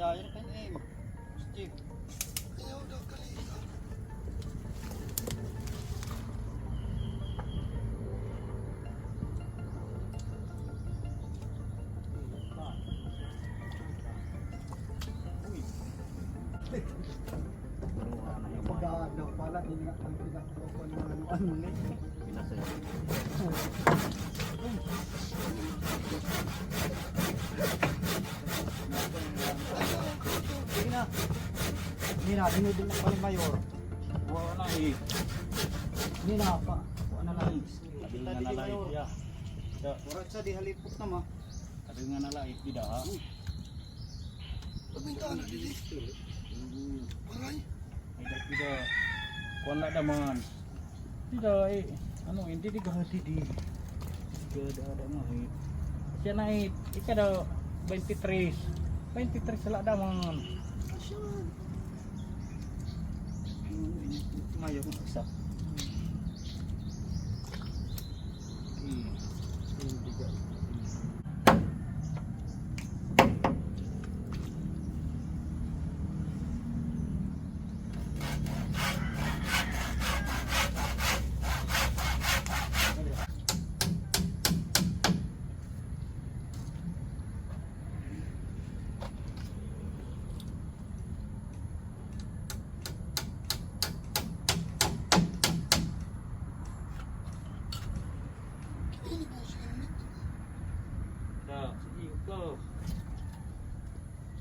Dayan kan em. Steve. Ayaw daw kalita. Pagkadaw pala, hindi nga ang pinakapon ng ano nga. Hindi na, dinudin na pala mayor. Wala na eh. Hindi na pa. Wala na lang. Sabi nga na live ya. Orat sa di halipot na ma. Sabi nga na live di dah. Pabintaan na dili. Maray. Ay kita kuan na daman. Tidak eh. Ano hindi di gahati di. Tidak ada mahit. Siya na eh. Ika daw 23. 23 sala daman. Asyan. Mayor ng isa. Ini po siya nit. Dah, iko.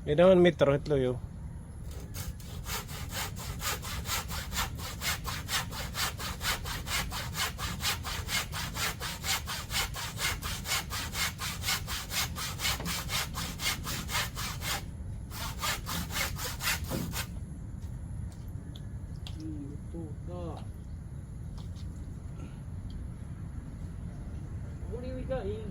Ini naman metro ito yo. Itu dah. Boleh wigain.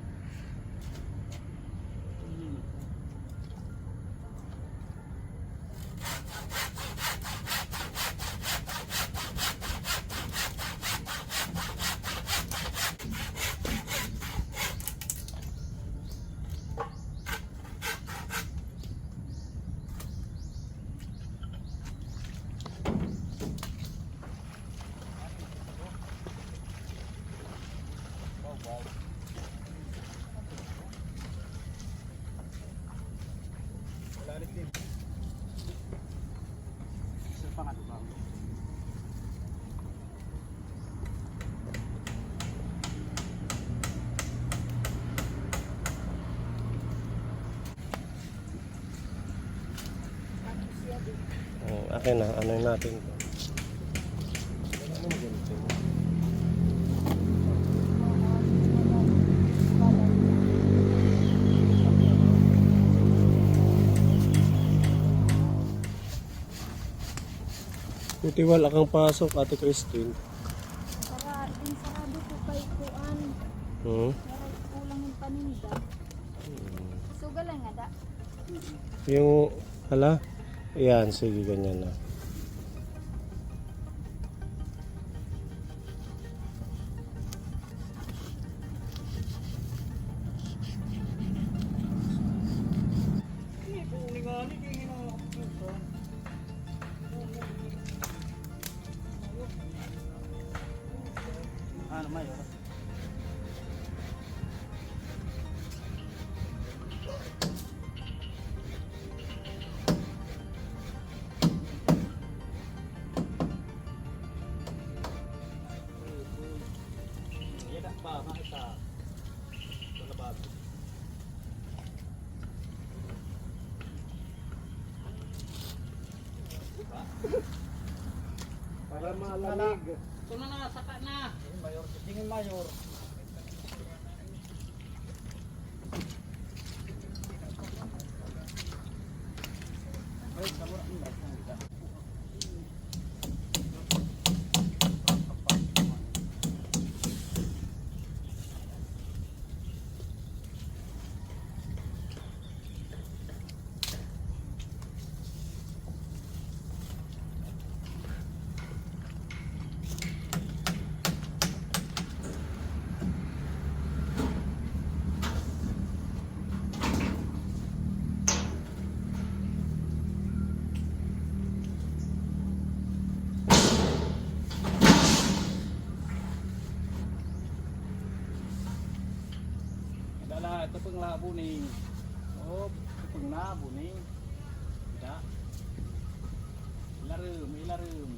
Isa pa nga diba? Akin na, ano natin to. Buti wala kang pasok, Ate Christine. Para din sarado ko kay kuan. Para kulang yung paninda. Sugal lang nga da. Yung, hala? Ayan, sige, ganyan na. Ano mayor? Ya dah ba makita. Sa labas. Para malamig. Ito na, saka na. Mayor, tingin mayor. Ay, sabor ang basta. buning. Oh, putong na buning. Tidak. Ilarum.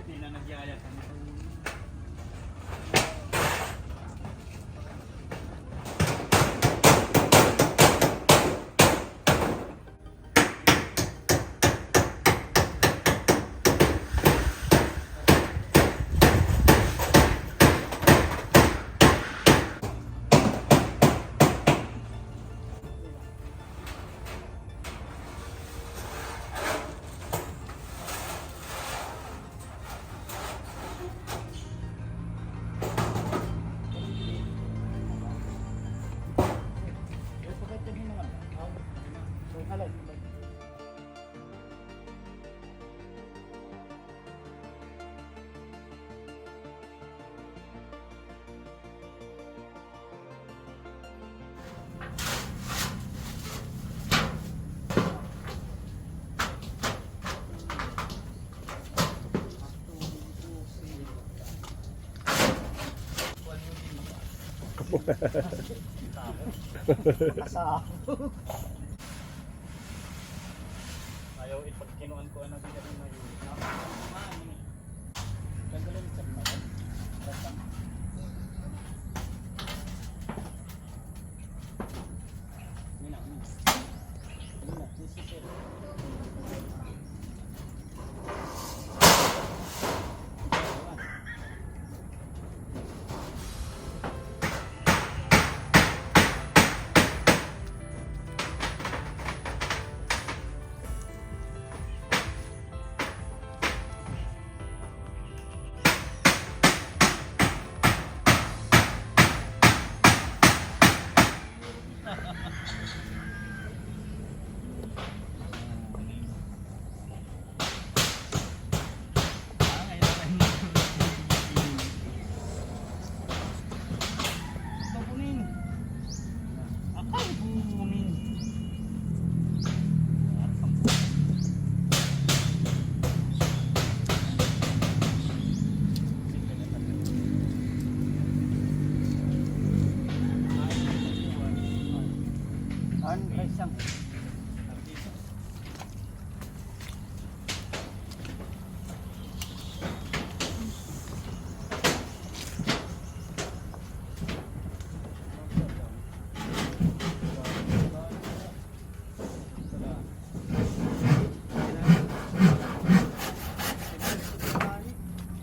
Hindi na nagyaya ka nito. Ayaw ipagkinuan ko ang nabigyan na yun. Gagaling sa mga.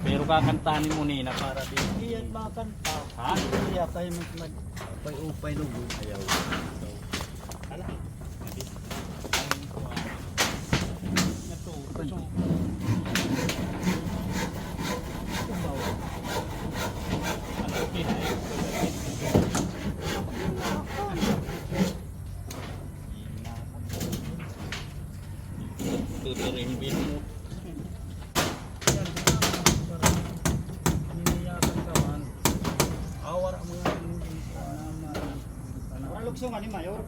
Pero kakantanin mo nina para din. Iyan makanta. Ha? Iya kayo mag-upay lugo. Ayaw. Ala. Tuturihin mo. Luksong ani mayor.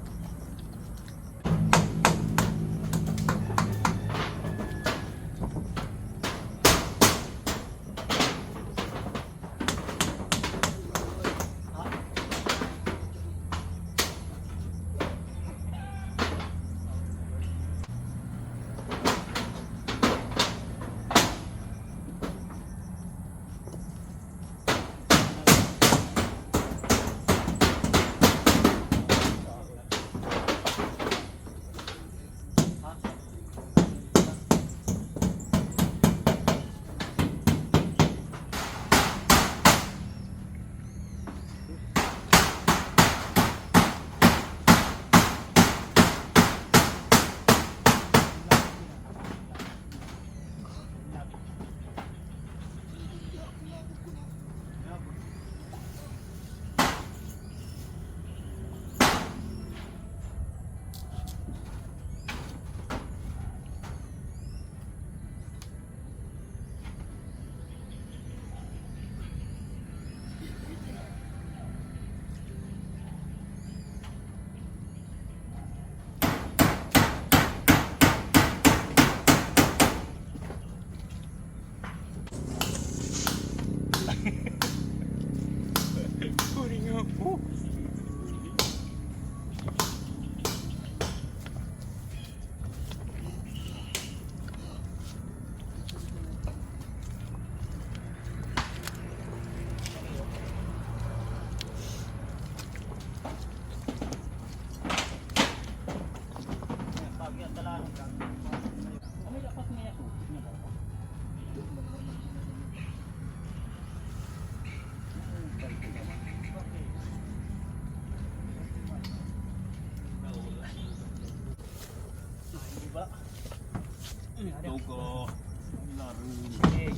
Marunong.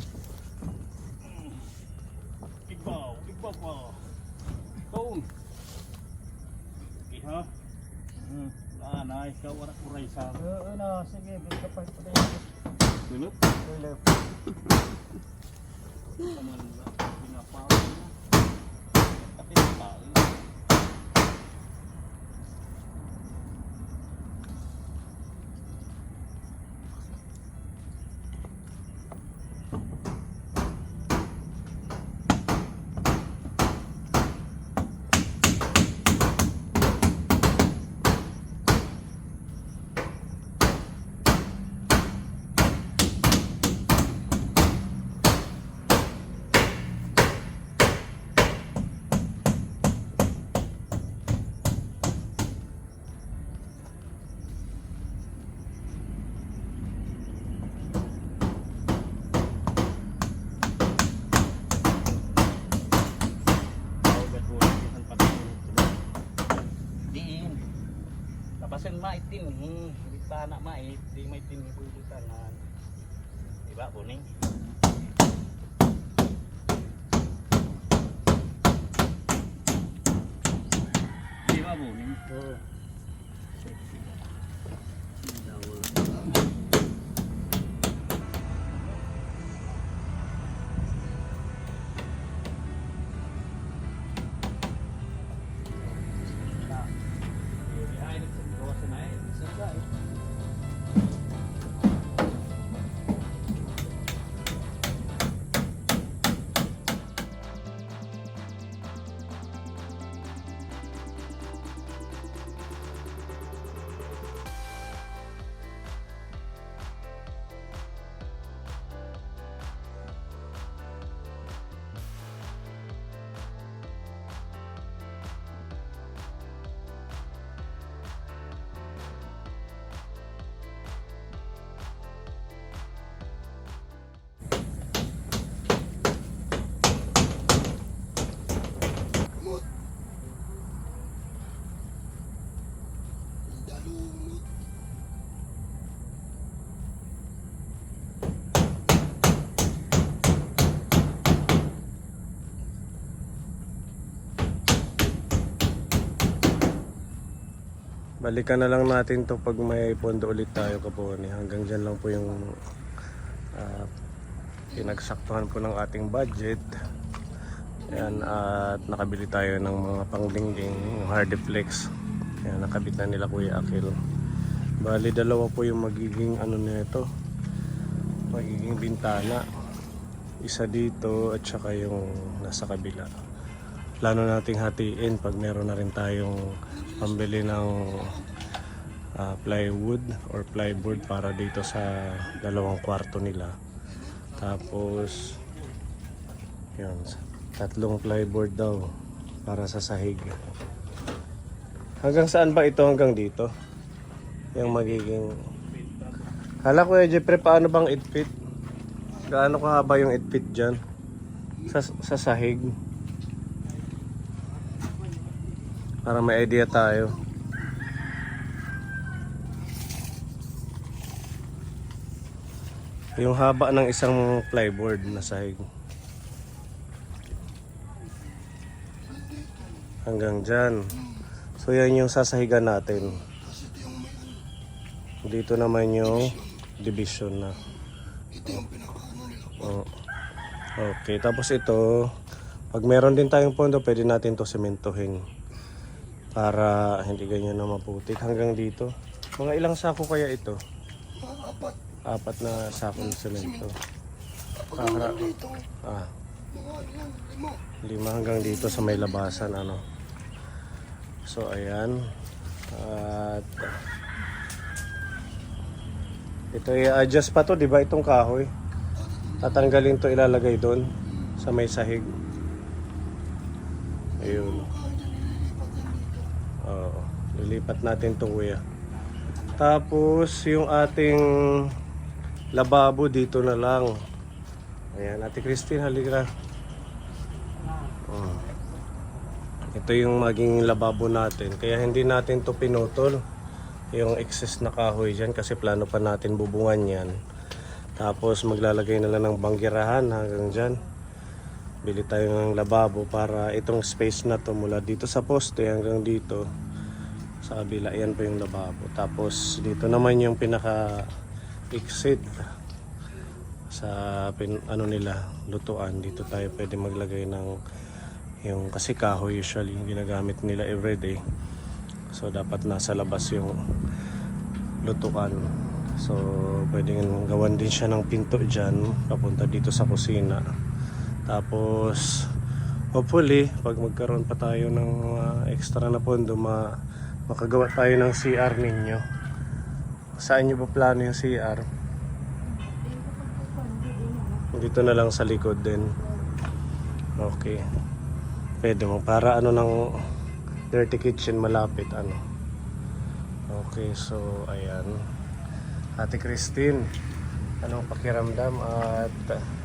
Ibaw pa. Tone. Okay ha? Wala na, ikaw wala kuray sa. Ano, sige, bigla pa ito. Tulog? Tulog. Taman ba? Pinapaw na. Tapi napaw. Tapasan maitin di pa anak mait di maitin pulutan di ba kuning di ba kuning Oo. Mut. Dalunod. Balikan na lang natin to pag may pondo ulit tayo kaponi. Hanggang dyan lang po yung pinagsaktuhan po ng ating budget. Ayan, at nakabili tayo ng mga pangdingding, yung Hardiflex. Ayan, nakabit na nila Kuya Akil. Bali, dalawa po yung magiging ano nito, magiging bintana. Isa dito at saka yung nasa kabila. Plano nating hatiin pag meron na rin tayong pambili ng plywood or plyboard para dito sa dalawang kwarto nila. Tapos yun, 3 plyboard daw para sa sahig. Hanggang saan ba ito? Hanggang dito? Yung magiging... Hala Kuya Jeffrey, paano bang 8 feet? Gaano kahaba yung 8 feet dyan? Sa sahig? Para may idea tayo. Yung haba ng isang plyboard na sahig. Hanggang dyan. So yan yung sasahigan natin. Dito naman yung division na. Ito yung pinakaano nila. Oh. Okay, tapos ito, pag meron din tayong pondo, pwede natin to sementohin para hindi ganyan na maputik hanggang dito. Mga ilang sako kaya ito? Mga 4. 4 na sako ng semento. Pag hanggang dito, Ah, mga ilang 5. 5 hanggang dito sa may labasan ano. So ayan. At ito i-adjust pa to, 'di ba, itong kahoy? Tatanggalin to, ilalagay doon sa may sahig. Ayun. Oo, lilipat natin to Kuya. Tapos yung ating lababo dito na lang. Ayan, Ate Christine, halika. Oh. Ito yung maging lababo natin. Kaya hindi natin to pinutol yung excess na kahoy dyan kasi plano pa natin bubungan yan. Tapos maglalagay na lang ng banggirahan hanggang dyan. Bili tayo ng lababo para itong space na to mula dito sa poste hanggang dito sa kabila, yan po yung lababo. Tapos dito naman yung pinaka exit sa ano nila, lutuan. Dito tayo pwede maglagay ng yung, kasi kahoy usually yung ginagamit nila everyday. So dapat nasa labas yung lutuan. So pwedeng gawan din siya ng pinto dyan papunta dito sa kusina. Tapos hopefully pag magkaroon pa tayo ng extra na pondo, makagawa tayo ng CR ninyo. Saan nyo ba plano yung CR? Dito na lang sa likod din. Okay. Pwede mo para ano ng dirty kitchen malapit ano. Okay, so ayan. Ate Christine, anong pakiramdam at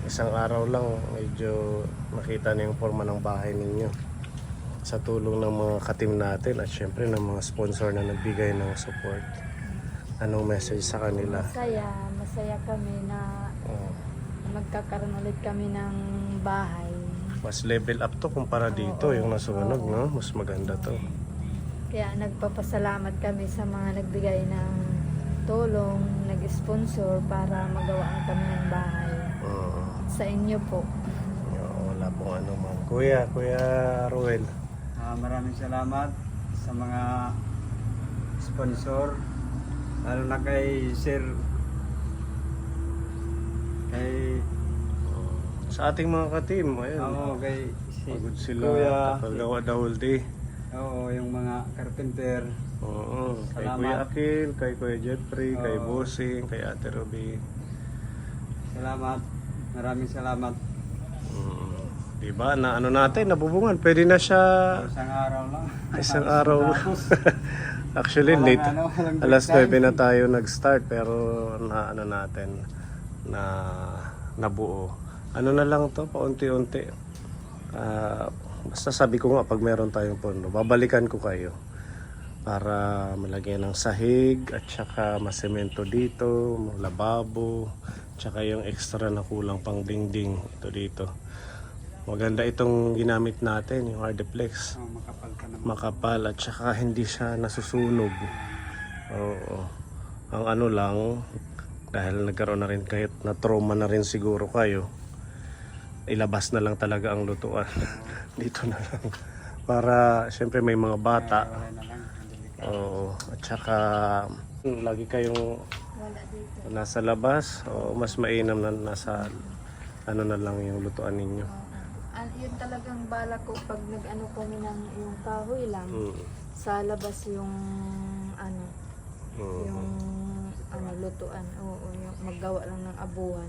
isang araw lang medyo nakita na yung forma ng bahay ninyo sa tulong ng mga ka-team natin at syempre ng mga sponsor na nagbigay ng support. Anong message sa kanila? Masaya kami na magkakaroon ulit kami ng bahay. Mas level up to kumpara dito, yung nasunog, no? Mas maganda to. Kaya nagpapasalamat kami sa mga nagbigay ng tulong, nag-sponsor para magawaan kami ng bahay. Sa inyo po. Wala pong ano man. Kuya Ruel. Maraming salamat sa mga sponsor, lalo na kay Sir, kay Sa ating mga ka-team, ayun. kay Pagod sila Kuya, kapagawa the whole day. yung mga carpenter. Oo, kay Salamat. Kuya Akil, kay Kuya Jeffrey, kay Oo. Bossing, kay Ate Ruby. Salamat. Maraming salamat. Diba, na ano natin, nabubungan. Pwede na siya Isang araw lang. isang araw. Tapos, Actually, walang late. walang Alas break 9 time. na tayo nag-start pero na ano natin na nabuo. Ano na lang to, paunti-unti. Basta sabi ko nga pag meron tayong pondo, babalikan ko kayo para malagyan ng sahig at saka masemento dito, lababo, tsaka yung extra na kulang pang dingding ito dito. Maganda itong ginamit natin, yung Hardiplex. Makapal ka naman. Makapal at saka hindi siya nasusunog. Oo. Ang ano lang, dahil nagkaroon na rin kahit na trauma na rin siguro kayo, ilabas na lang talaga ang lutuan. Dito na lang. Para syempre may mga bata. Wala na lang. Oo. At saka lagi kayong Wala dito. nasa labas o mas mainam na nasa ano na lang yung lutuan ninyo. Yun talagang bala ko pag nag-ano kami ng yung kahoy lang. Sa labas yung ano, yung lutuan. Oo, yung maggawa lang ng abuhan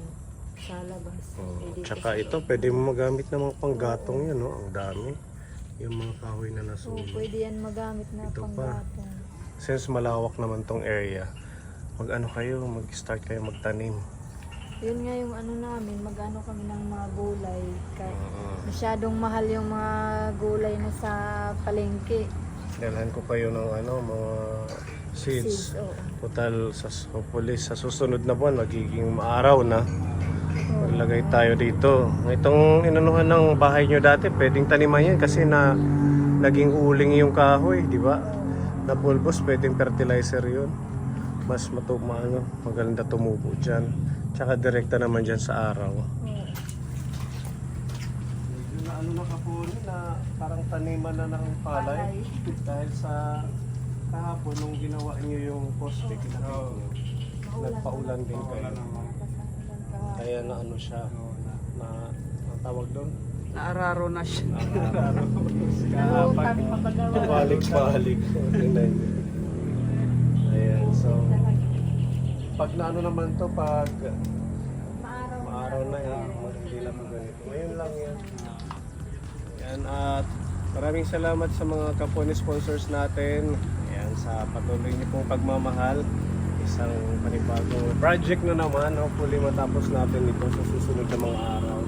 sa labas. Hindi dito Tsaka sa ito, loob. pwede mo magamit ng mga panggatong yan, no? Ang dami. Yung mga kahoy na Oo, nasunog. pwede yan magamit na Ito pa. panggatong. Since malawak naman tong area, mag-ano kayo, mag-start kayo magtanim. Yun nga yung ano namin, mag-ano kami ng mga gulay. Masyadong mahal yung mga gulay na sa palengke. Dalhan ko kayo ng ano, mga seeds. Oo. Total, hopefully sa susunod na buwan, magiging maaraw na. Maglagay tayo dito. Itong inanuhan ng bahay nyo dati, pwedeng taniman yan kasi naging uling yung kahoy, di ba? Napulbos, pwedeng fertilizer yun. Mas maganda tumubo dyan. Tsaka direkta naman dyan sa araw. Medyo na ano na kapuri na parang taniman na ng palay. Dahil sa kahapon nung ginawa nyo yung poste, kinakit nyo. Nagpaulan din kayo. Kaya na ano siya, na ang tawag doon? Naararo na siya. Balik-balik. Ayan, so pag naano naman to, pag maaraw na yan, hindi lang ganito. Ngayon lang yan. Ayan, at maraming salamat sa mga kapwa sponsors natin. Ayan, sa patuloy niyo pong pagmamahal. Isang panibagong project na naman. Hopefully matapos natin ito sa susunod na mga araw.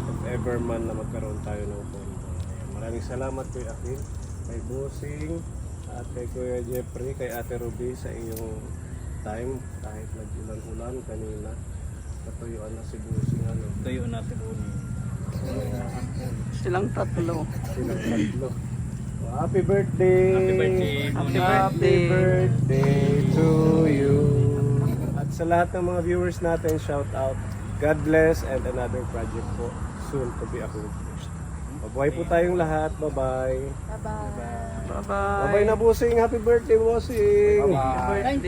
If ever man na magkaroon tayo ng pondo. Ayan, maraming salamat kay Akil, kay Bossing, at kay Kuya Jeffrey, kay Ate Ruby sa iyong time kahit nag-ulan-ulan kanina. Katuyuan na si Busing ano. Tayo na si Buni. Silang tatlo. Silang tatlo. Happy birthday! Happy birthday, Buni. Happy birthday to you! At sa lahat ng mga viewers natin, shout out. God bless and another project po soon to be accomplished. Mabuhay po tayong lahat. Bye-bye. Bye-bye. Bye-bye. Bye-bye na Busing. Happy birthday, Busing! Thank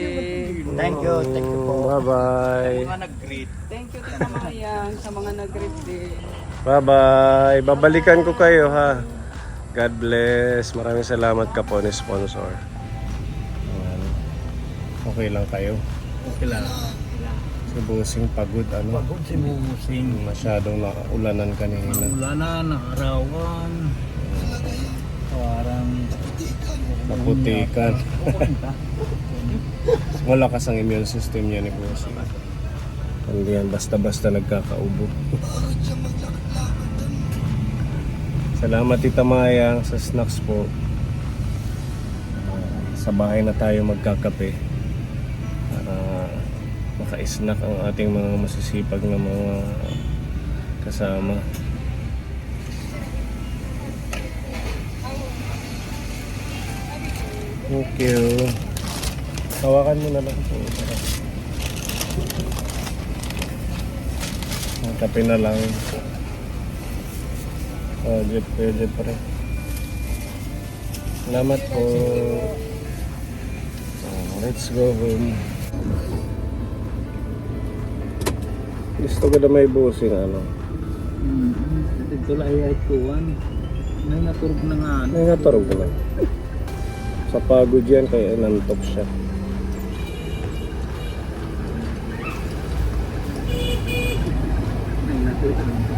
you. Thank you po. Bye-bye. Mga nag-greet. Thank you Tita Mayang sa mga nag-greet din. Bye-bye. Babalikan ko kayo ha. God bless. Maraming salamat ka po ni sponsor. Ayan. Okay lang kayo. Okay lang. Si Busing pagod ano. Pagod si Musing. Masyadong naulanan kanina. Ulanan, nakarawan. Parang Naputikan. Malakas ang immune system niya ni Busing. Hindi yan basta-basta nagkakaubo. Salamat Tita Mayang sa snacks po. Sa bahay na tayo magkakape para maka-snack ang ating mga masisipag na mga kasama. Thank you. Tawakan mo na lang po. Ang kape na lang. Oh, pwede pa rin. Salamat po. Let's go home. Gusto ko na may Busing ano. ito lang ay kuwan. May naturog na nga. Ay, natarog na. Sa pagod yan, kaya nantok siya. May naturog na.